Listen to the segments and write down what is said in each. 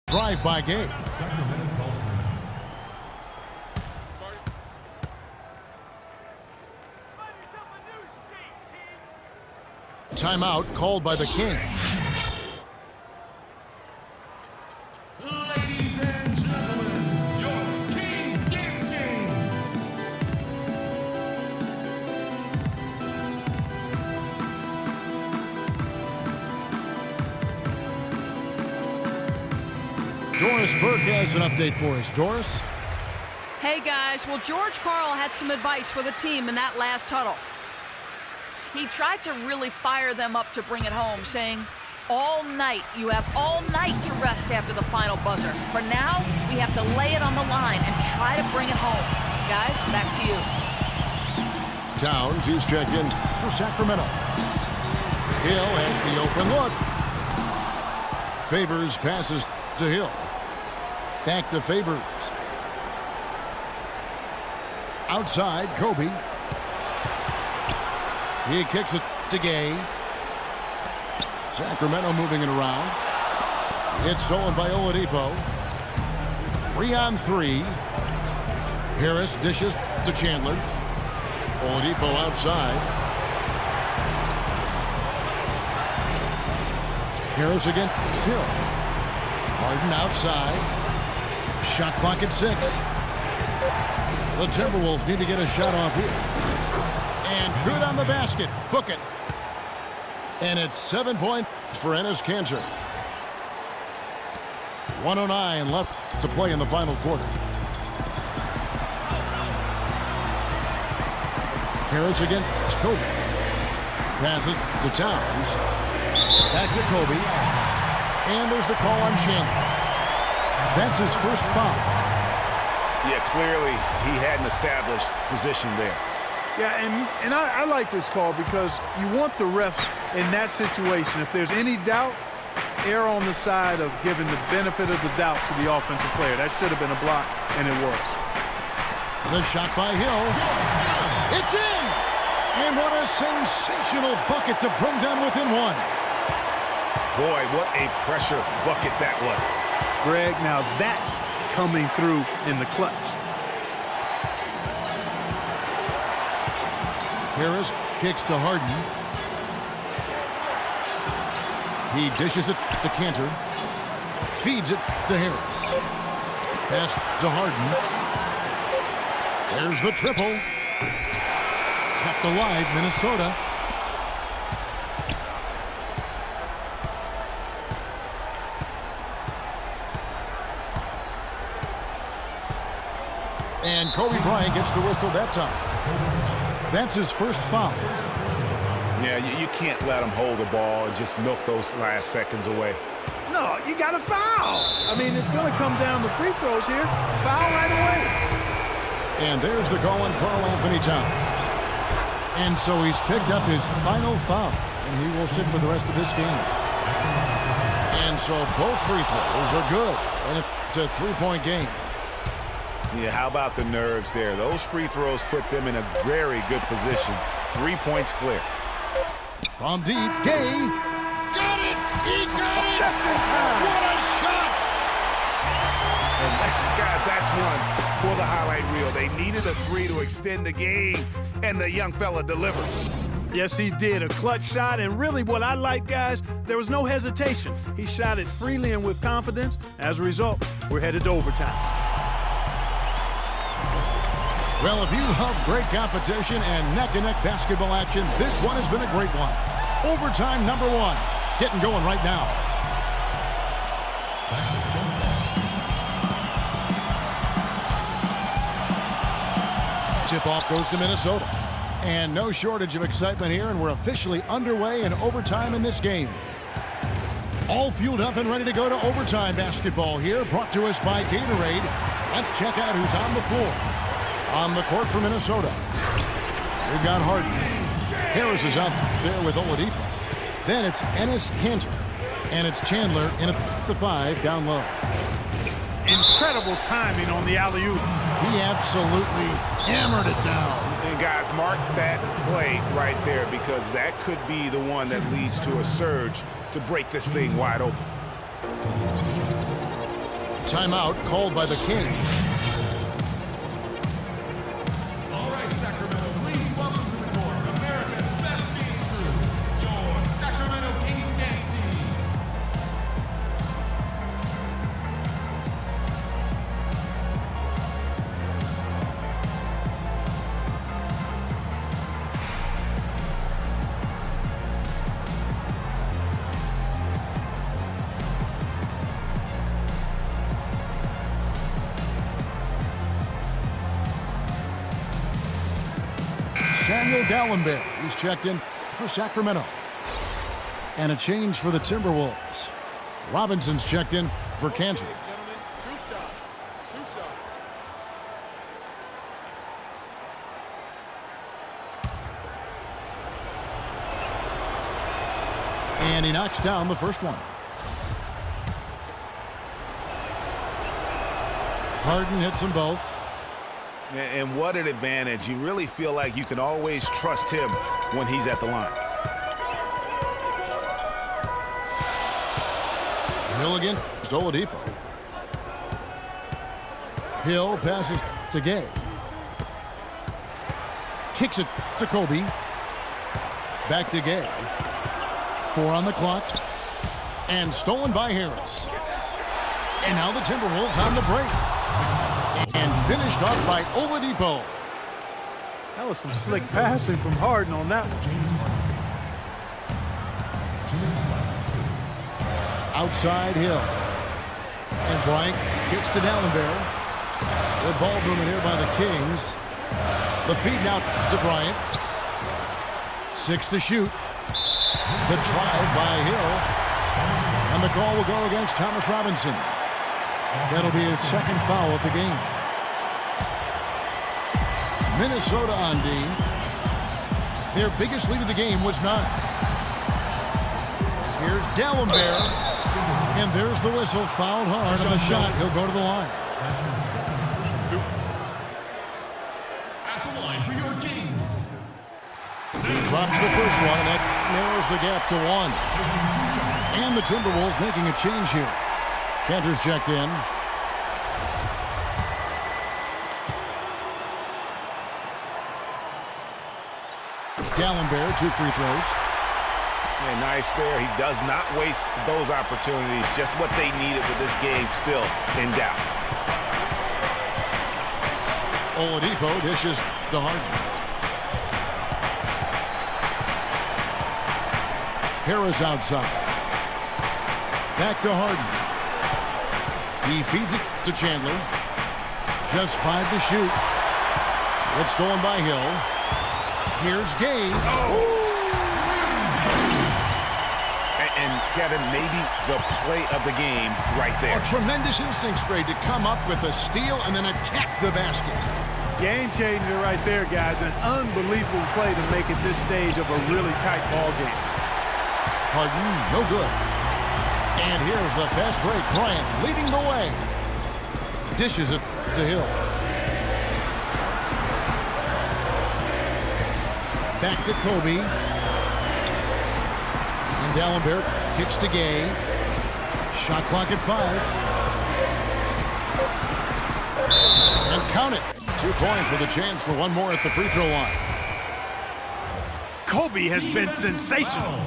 drive-by game. Timeout called by the Kings. Ladies and gentlemen, your Kings game. Doris Burke has an update for us. Doris? Hey guys, well George Karl had some advice for the team in that last huddle. He tried to really fire them up to bring it home, saying, all night, you have all night to rest after the final buzzer. For now, we have to lay it on the line and try to bring it home. Guys, back to you. Towns, he's checked in for Sacramento. Hill has the open look. Favors passes to Hill. Back to Favors. Outside, Kobe. He kicks it to Gay. Sacramento moving it around. It's stolen by Oladipo. 3-on-3. Harris dishes to Chandler. Oladipo outside. Harris against Hill. Harden outside. Shot clock at 6. The Timberwolves need to get a shot off here. And good on the basket. Book it. And it's 7 points for Enes Kanter. 1:09 left to play in the final quarter. Harris against Kobe. Passes to Towns. Back to Kobe. And there's the call on Chandler. That's his first foul. Yeah, clearly he had an established position there. Yeah, and I like this call because you want the refs in that situation. If there's any doubt, err on the side of giving the benefit of the doubt to the offensive player. That should have been a block, and it was. The shot by Hill. It's in! And what a sensational bucket to bring them within one. Boy, what a pressure bucket that was. Greg, now that's coming through in the clutch. Harris kicks to Harden. He dishes it to Kanter. Feeds it to Harris. Pass to Harden. There's the triple. Kept alive, Minnesota. And Kobe Bryant gets the whistle that time. That's his first foul. Yeah, you can't let him hold the ball and just milk those last seconds away. No, you got to foul. I mean, it's going to come down to free throws here. Foul right away. And there's the call on Karl Anthony Towns. And so he's picked up his final foul, and he will sit for the rest of this game. And so both free throws are good, and it's a three-point game. Yeah, how about the nerves there? Those free throws put them in a very good position. 3 points clear. From deep, Gay. Got it! He got it! Just in time. What a shot! And guys, that's one for the highlight reel. They needed a three to extend the game, and the young fella delivered. Yes, he did. A clutch shot, and really what I like, guys, there was no hesitation. He shot it freely and with confidence. As a result, we're headed to overtime. Well, if you love great competition and neck-and-neck basketball action, this one has been a great one. Overtime number 1. Getting going right now. Tip-off goes to Minnesota. And no shortage of excitement here, and we're officially underway in overtime in this game. All fueled up and ready to go to overtime basketball here, brought to us by Gatorade. Let's check out who's on the floor. On the court for Minnesota, we've got Harden. Harris is out there with Oladipo. Then it's Enes Kanter. And it's Chandler in at the 5 down low. Incredible timing on the alley-oop. He absolutely hammered it down. And guys, mark that play right there, because that could be the one that leads to a surge to break this thing wide open. Timeout called by the Kings. All right, Sacramento, please welcome to the court America's best dance crew, your Sacramento Kings dance team. Samuel Gallenberg, he's checked in for Sacramento. And a change for the Timberwolves. Robinson's checked in for Cantor. And he knocks down the first one. Harden hits them both. And what an advantage. You really feel like you can always trust him when he's at the line. Hill again, Oladipo. Hill passes to Gay. Kicks it to Kobe. Back to Gay. 4 on the clock. And stolen by Harris. And now the Timberwolves on the break. And finished off by Oladipo. That was some slick passing from Harden on that one. Outside Hill. And Bryant kicks to Dallenberg. Good ball movement here by the Kings. The feed now to Bryant. 6 to shoot. The drive by Hill. And the call will go against Thomas Robinson. That'll be his second foul of the game. Minnesota on D. Their biggest lead of the game was 9. Here's Gallenberg. And there's the whistle. Fouled hard on the shot. He'll go to the line. At the line for your Kings. He drops the first one, and that narrows the gap to 1. And the Timberwolves making a change here. Cantor's checked in. Gallenberg, 2 free throws. Yeah, nice there. He does not waste those opportunities. Just what they needed with this game still in doubt. Oladipo dishes to Harden. Harris outside. Back to Harden. He feeds it to Chandler. Just 5 to shoot. It's stolen by Hill. Here's Gay. And Kevin, maybe the play of the game right there. A tremendous instincts grade to come up with a steal and then attack the basket. Game changer right there, guys. An unbelievable play to make it this stage of a really tight ball game. Harden, no good. And here's the fast break. Bryant leading the way. Dishes it to Hill. Back to Kobe. And Dallenberg kicks to Gay. Shot clock at 5. And count it. 2 points with a chance for one more at the free throw line. Kobe has been sensational.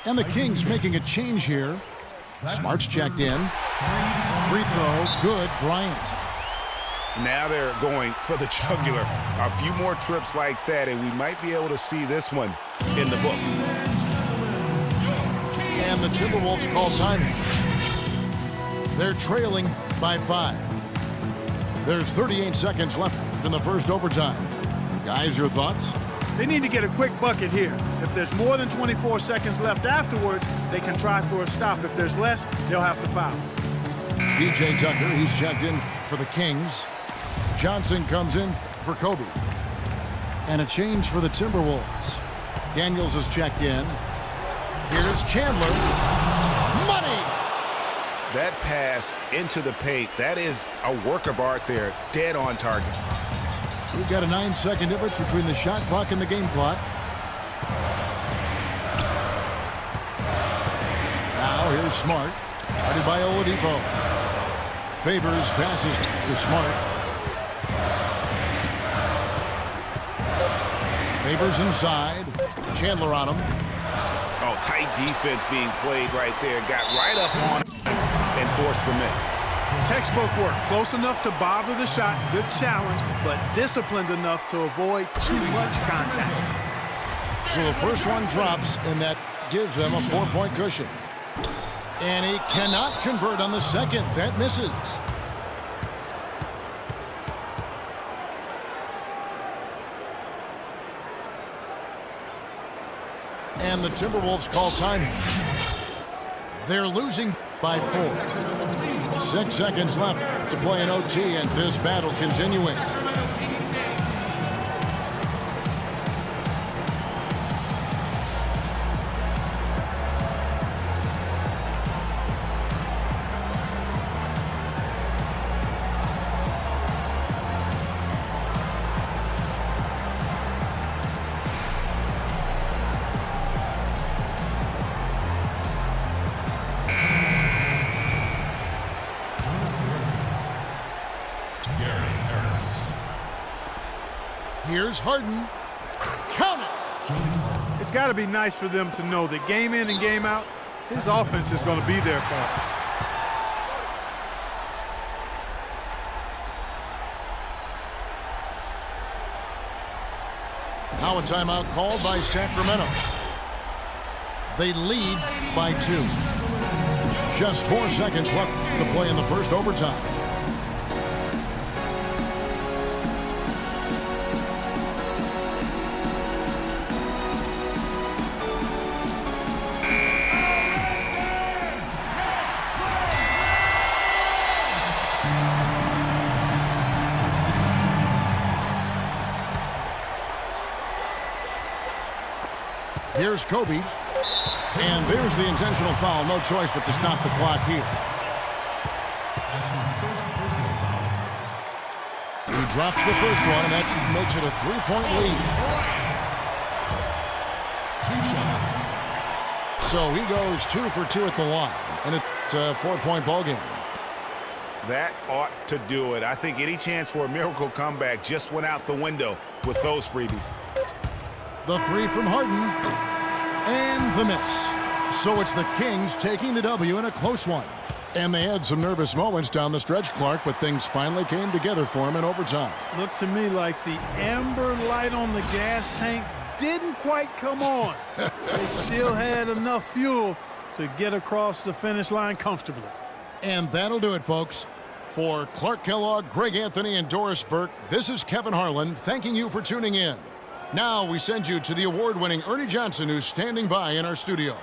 And the Kings making a change here. Smart's checked in. Free throw, good, Bryant. Now they're going for the jugular. A few more trips like that, and we might be able to see this one in the books. And the Timberwolves call timing. They're trailing by 5. There's 38 seconds left in the first overtime. Guys, your thoughts? They need to get a quick bucket here. If there's more than 24 seconds left afterward, they can try for a stop. If there's less, they'll have to foul. PJ Tucker, he's checked in for the Kings. Johnson comes in for Kobe. And a change for the Timberwolves. Daniels is checked in. Here's Chandler. Money! That pass into the paint, that is a work of art there. Dead on target. We've got a 9-second difference between the shot clock and the game clock. Now here's Smart. Guarded by Oladipo. Favors passes to Smart. Favors inside. Chandler on him. Oh, tight defense being played right there. Got right up on and forced the miss. Textbook work. Close enough to bother the shot. Good challenge, but disciplined enough to avoid too much contact. So the first one drops, and that gives them a 4-point cushion. And he cannot convert on the second. That misses. And the Timberwolves call time. They're losing by 4. 6 seconds left to play in OT, and this battle continuing. Here's Harden. Count it! It's got to be nice for them to know that game in and game out, his offense is going to be there for him. Now a timeout called by Sacramento. They lead by 2. Just 4 seconds left to play in the first overtime. Here's Kobe. And there's the intentional foul. No choice but to stop the clock here. He drops the first one, and that makes it a 3-point lead. So he goes 2 for 2 at the line, and it's a 4-point ball game. That ought to do it. I think any chance for a miracle comeback just went out the window with those freebies. The 3 from Harden. And the miss. So it's the Kings taking the W in a close one. And they had some nervous moments down the stretch, Clark, but things finally came together for him in overtime. Looked to me like the amber light on the gas tank didn't quite come on. They still had enough fuel to get across the finish line comfortably. And that'll do it, folks. For Clark Kellogg, Greg Anthony, and Doris Burke, this is Kevin Harlan thanking you for tuning in. Now we send you to the award-winning Ernie Johnson, who's standing by in our studio.